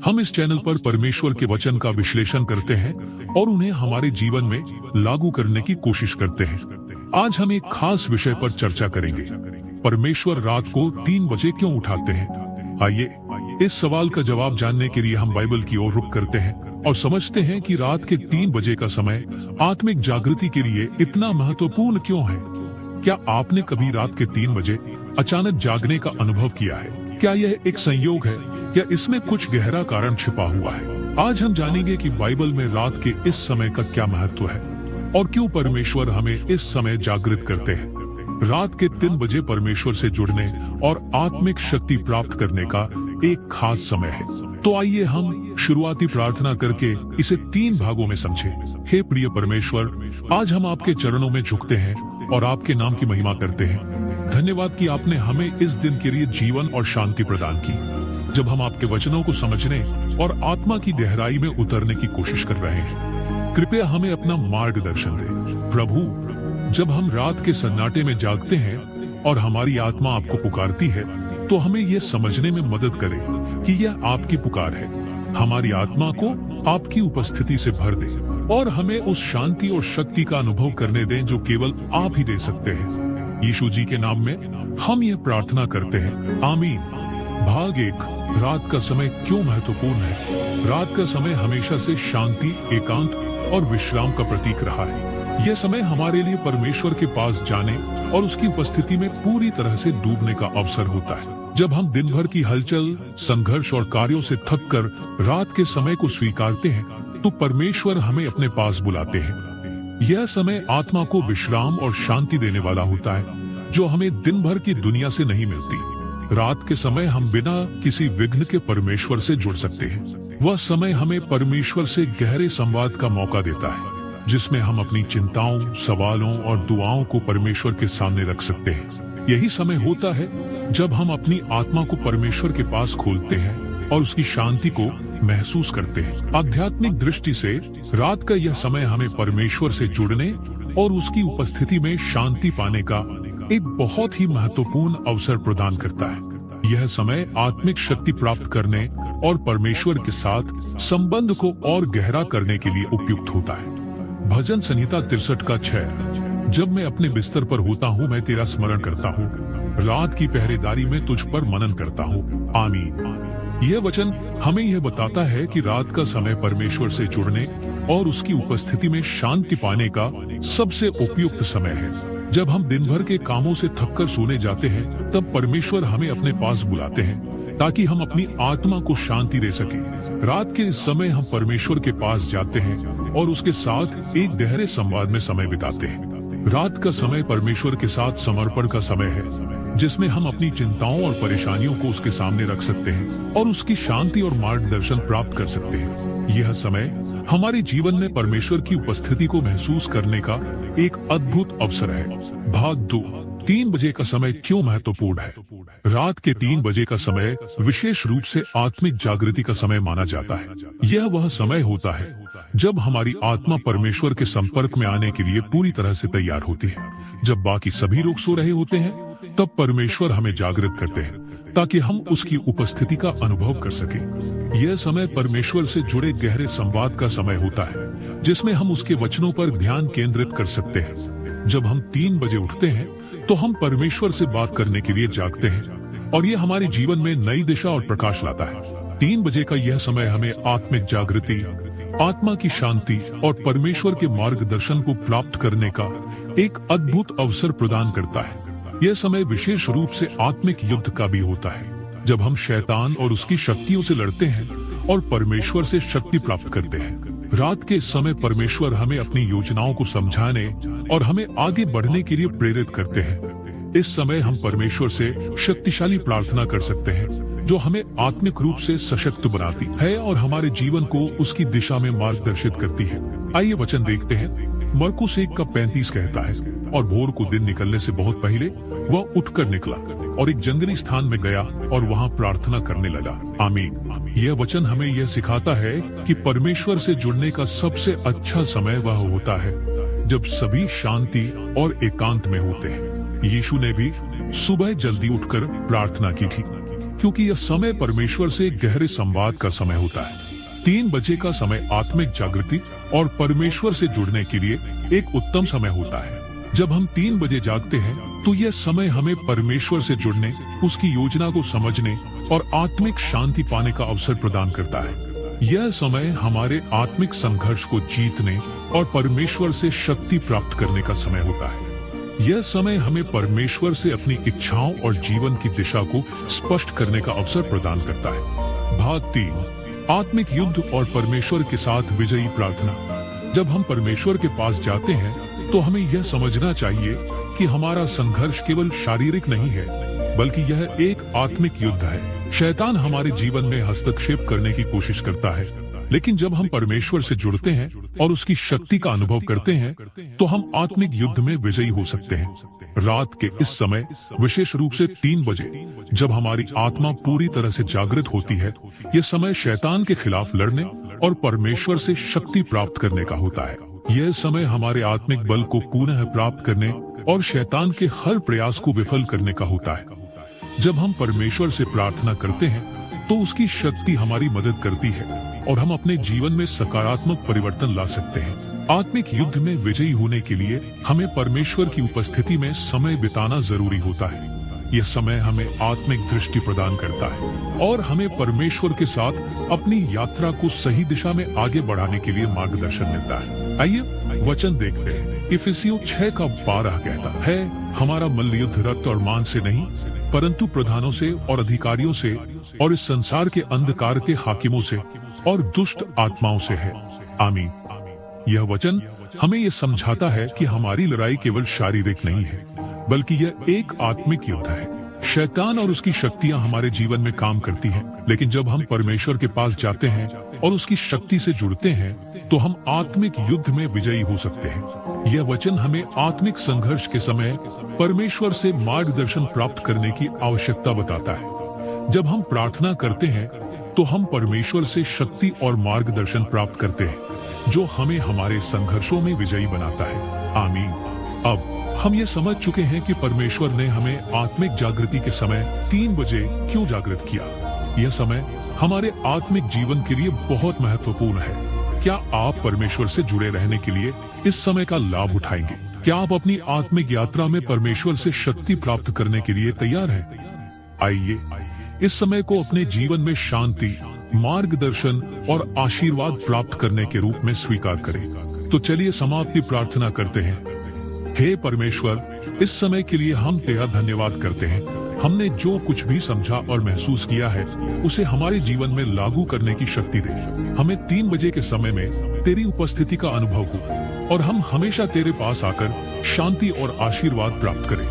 हम इस चैनल पर परमेश्वर के वचन का विश्लेषण करते हैं और उन्हें हमारे जीवन में लागू करने की कोशिश करते हैं। आज हम एक खास विषय पर चर्चा करेंगे। परमेश्वर रात को 3 बजे क्यों उठाते हैं? आइए इस सवाल का जवाब जानने के लिए हम बाइबल की ओर रुख करते हैं और समझते हैं कि रात के 3 बजे का समय आत्मिक जागृति के लिए इतना महत्वपूर्ण क्यों है। क्या आपने कभी रात के 3 बजे अचानक जागने का अनुभव किया है? क्या यह एक संयोग है या इसमें कुछ गहरा कारण छिपा हुआ है? आज हम जानेंगे कि बाइबल में रात के इस समय का क्या महत्व है और क्यों परमेश्वर हमें इस समय जागृत करते हैं। रात के 3 बजे परमेश्वर से जुड़ने और आत्मिक शक्ति प्राप्त करने का एक खास समय है। तो आइए हम शुरुआती प्रार्थना करके इसे 3 भागों में समझें। हे प्रिय परमेश्वर, आज हम आपके चरणों में झुकते हैं और आपके नाम की महिमा करते हैं। धन्यवाद कि आपने हमें इस दिन के लिए जीवन और शांति प्रदान की। जब हम आपके वचनों को समझने और आत्मा की गहराई में उतरने की कोशिश कर रहे हैं, कृपया हमें अपना मार्गदर्शन दें। प्रभु, जब हम रात के सन्नाटे में जागते हैं और हमारी आत्मा आपको पुकारती है, तो हमें यह समझने में मदद करें कि यह आपकी पुकार है। हमारी आत्मा को आपकी उपस्थिति से भर दें और हमें उस शांति और शक्ति का अनुभव करने दें जो केवल आप ही दे सकते हैं। यीशु जी के नाम में हम यह प्रार्थना करते हैं, आमीन। भाग 1, रात का समय क्यों महत्वपूर्ण है? रात का समय हमेशा से शांति, एकांत और विश्राम का प्रतीक रहा है। यह समय हमारे लिए परमेश्वर के पास जाने और उसकी उपस्थिति में पूरी तरह से डूबने का अवसर होता है। जब हम दिन भर की हलचल, संघर्ष और कार्यों से थक कर रात के समय को स्वीकारते हैं, तो परमेश्वर हमें अपने पास बुलाते हैं। यह समय आत्मा को विश्राम और शांति देने वाला होता है, जो हमें दिन भर की दुनिया से नहीं मिलती। रात के समय हम बिना किसी विघ्न के परमेश्वर से जुड़ सकते हैं। वह समय हमें परमेश्वर से गहरे संवाद का मौका देता है, जिसमें हम अपनी चिंताओं, सवालों और दुआओं को परमेश्वर के सामने रख सकते हैं। यही समय होता है जब हम अपनी आत्मा को परमेश्वर के पास खोलते हैं और उसकी शांति को महसूस करते हैं। आध्यात्मिक दृष्टि से रात का यह समय हमें परमेश्वर से जुड़ने और उसकी उपस्थिति में शांति पाने का एक बहुत ही महत्वपूर्ण अवसर प्रदान करता है। यह समय आत्मिक शक्ति प्राप्त करने और परमेश्वर के साथ संबंध को और गहरा करने के लिए उपयुक्त होता है। भजन संहिता 63 का 6, जब मैं अपने बिस्तर पर होता हूँ, मैं तेरा स्मरण करता हूँ, रात की पहरेदारी में तुझ पर मनन करता हूँ। आमीन। यह वचन हमें यह बताता है कि रात का समय परमेश्वर से जुड़ने और उसकी उपस्थिति में शांति पाने का सबसे उपयुक्त समय है। जब हम दिन भर के कामों से थककर सोने जाते हैं, तब परमेश्वर हमें अपने पास बुलाते हैं ताकि हम अपनी आत्मा को शांति दे सकें। रात के इस समय हम परमेश्वर के पास जाते हैं और उसके साथ एक गहरे संवाद में समय बिताते हैं। रात का समय परमेश्वर के साथ समर्पण का समय है, जिसमें हम अपनी चिंताओं और परेशानियों को उसके सामने रख सकते हैं और उसकी शांति और मार्गदर्शन प्राप्त कर सकते हैं। यह समय हमारे जीवन में परमेश्वर की उपस्थिति को महसूस करने का एक अद्भुत अवसर है। भाग 2, 3 बजे का समय क्यों महत्वपूर्ण है? रात के 3 बजे का समय विशेष रूप से आत्मिक जागृति का समय माना जाता है। यह वह समय होता है जब हमारी आत्मा परमेश्वर के संपर्क में आने के लिए पूरी तरह से तैयार होती है। जब बाकी सभी लोग सो रहे होते हैं, तब परमेश्वर हमें जागृत करते हैं ताकि हम उसकी उपस्थिति का अनुभव कर सकें। यह समय परमेश्वर से जुड़े गहरे संवाद का समय होता है, जिसमें हम उसके वचनों पर ध्यान केंद्रित कर सकते हैं। जब हम 3 बजे उठते हैं, तो हम परमेश्वर से बात करने के लिए जागते हैं और यह हमारे जीवन में नई दिशा और प्रकाश लाता है। 3 बजे का यह समय हमें आत्मिक जागृति, आत्मा की शांति और परमेश्वर के मार्गदर्शन को प्राप्त करने का एक अद्भुत अवसर प्रदान करता है। यह समय विशेष रूप से आत्मिक युद्ध का भी होता है, जब हम शैतान और उसकी शक्तियों से लड़ते हैं और परमेश्वर से शक्ति प्राप्त करते हैं। रात के समय परमेश्वर हमें अपनी योजनाओं को समझाने और हमें आगे बढ़ने के लिए प्रेरित करते हैं। इस समय हम परमेश्वर से शक्तिशाली प्रार्थना कर सकते हैं, जो हमें आत्मिक रूप से सशक्त बनाती है और हमारे जीवन को उसकी दिशा में मार्गदर्शित करती है। आइए वचन देखते हैं। मरकुस 1 का 35 कहता है, और भोर को दिन निकलने से बहुत पहले वह उठकर निकला और एक जंगली स्थान में गया और वहां प्रार्थना करने लगा। आमीन। यह वचन हमें यह सिखाता है कि परमेश्वर से जुड़ने का सबसे अच्छा समय वह होता है जब सभी शांति और एकांत में होते हैं। यीशु ने भी सुबह जल्दी उठकर प्रार्थना की थी। क्योंकि यह समय परमेश्वर से गहरे संवाद का समय होता है। 3 बजे का समय आत्मिक जागृति और परमेश्वर से जुड़ने के लिए एक उत्तम समय होता है। जब हम 3 बजे जागते हैं तो यह समय हमें परमेश्वर से जुड़ने, उसकी योजना को समझने और आत्मिक शांति पाने का अवसर प्रदान करता है। यह समय हमारे आत्मिक संघर्ष को जीतने और परमेश्वर से शक्ति प्राप्त करने का समय होता है। यह समय हमें परमेश्वर से अपनी इच्छाओं और जीवन की दिशा को स्पष्ट करने का अवसर प्रदान करता है। भाग 3, आत्मिक युद्ध और परमेश्वर के साथ विजयी प्रार्थना। जब हम परमेश्वर के पास जाते हैं तो हमें यह समझना चाहिए कि हमारा संघर्ष केवल शारीरिक नहीं है, बल्कि यह एक आत्मिक युद्ध है। शैतान हमारे जीवन में हस्तक्षेप करने की कोशिश करता है, लेकिन जब हम परमेश्वर से जुड़ते हैं और उसकी शक्ति का अनुभव करते हैं तो हम आत्मिक युद्ध में विजयी हो सकते हैं। रात के इस समय, विशेष रूप से 3 बजे, जब हमारी आत्मा पूरी तरह से जागृत होती है, यह समय शैतान के खिलाफ लड़ने और परमेश्वर से शक्ति प्राप्त करने का होता है। यह समय हमारे आत्मिक बल को पुनः प्राप्त करने और शैतान के हर प्रयास को विफल करने का होता है। जब हम परमेश्वर से प्रार्थना करते हैं तो उसकी शक्ति हमारी मदद करती है और हम अपने जीवन में सकारात्मक परिवर्तन ला सकते हैं। आत्मिक युद्ध में विजयी होने के लिए हमें परमेश्वर की उपस्थिति में समय बिताना जरूरी होता है। यह समय हमें आत्मिक दृष्टि प्रदान करता है और हमें परमेश्वर के साथ अपनी यात्रा को सही दिशा में आगे बढ़ाने के लिए मार्गदर्शन मिलता है। आइए वचन देखते हैं। इफिसियों 6:12 कहता है, हमारा मल्लयुद्ध रक्त और मांस से नहीं, परंतु प्रधानों से और अधिकारियों से और इस संसार के अंधकार के हाकिमों से और दुष्ट आत्माओं से है। आमीन। यह वचन हमें यह समझाता है कि हमारी लड़ाई केवल शारीरिक नहीं है, बल्कि यह एक आत्मिक युद्ध है। शैतान और उसकी शक्तियां हमारे जीवन में काम करती हैं, लेकिन जब हम परमेश्वर के पास जाते हैं और उसकी शक्ति से जुड़ते हैं तो हम आत्मिक युद्ध में विजयी हो सकते हैं। यह वचन हमें आत्मिक संघर्ष के समय परमेश्वर से मार्गदर्शन प्राप्त करने की आवश्यकता बताता है। जब हम प्रार्थना करते हैं तो हम परमेश्वर से शक्ति और मार्गदर्शन प्राप्त करते हैं, जो हमें हमारे संघर्षों में विजयी बनाता है। आमीन। अब हम ये समझ चुके हैं कि परमेश्वर ने हमें आत्मिक जागृति के समय 3 बजे क्यों जागृत किया। यह समय हमारे आत्मिक जीवन के लिए बहुत महत्वपूर्ण है। क्या आप परमेश्वर से जुड़े रहने के लिए इस समय का लाभ उठाएंगे? क्या आप अपनी आत्मिक यात्रा में परमेश्वर से शक्ति प्राप्त करने के लिए तैयार हैं? आइए इस समय को अपने जीवन में शांति, मार्गदर्शन और आशीर्वाद प्राप्त करने के रूप में स्वीकार करें। तो चलिए समाप्ति प्रार्थना करते हैं। हे परमेश्वर, इस समय के लिए हम तेरा धन्यवाद करते हैं। हमने जो कुछ भी समझा और महसूस किया है उसे हमारे जीवन में लागू करने की शक्ति दे। हमें 3 बजे के समय में तेरी उपस्थिति का अनुभव हो और हम हमेशा तेरे पास आकर शांति और आशीर्वाद प्राप्त करें।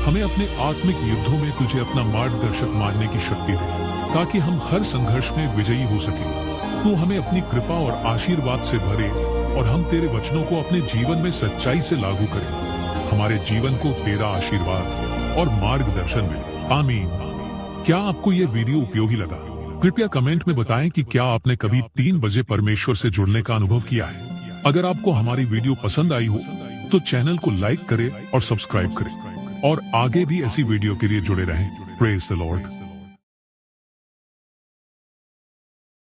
हमें अपने आत्मिक युद्धों में तुझे अपना मार्गदर्शक मानने की शक्ति दे, ताकि हम हर संघर्ष में विजयी हो सकें। तू हमें अपनी कृपा और आशीर्वाद से भरे और हम तेरे वचनों को अपने जीवन में सच्चाई से लागू करें। हमारे जीवन को तेरा आशीर्वाद और मार्गदर्शन मिले। आमीन। क्या आपको यह वीडियो उपयोगी लगा? कृपया कमेंट में बताएं कि क्या आपने कभी 3 बजे परमेश्वर से जुड़ने का अनुभव किया है। अगर आपको हमारी वीडियो पसंद आई हो तो चैनल को लाइक करें और सब्सक्राइब करें और आगे भी ऐसी वीडियो के लिए जुड़े रहें। Praise the Lord.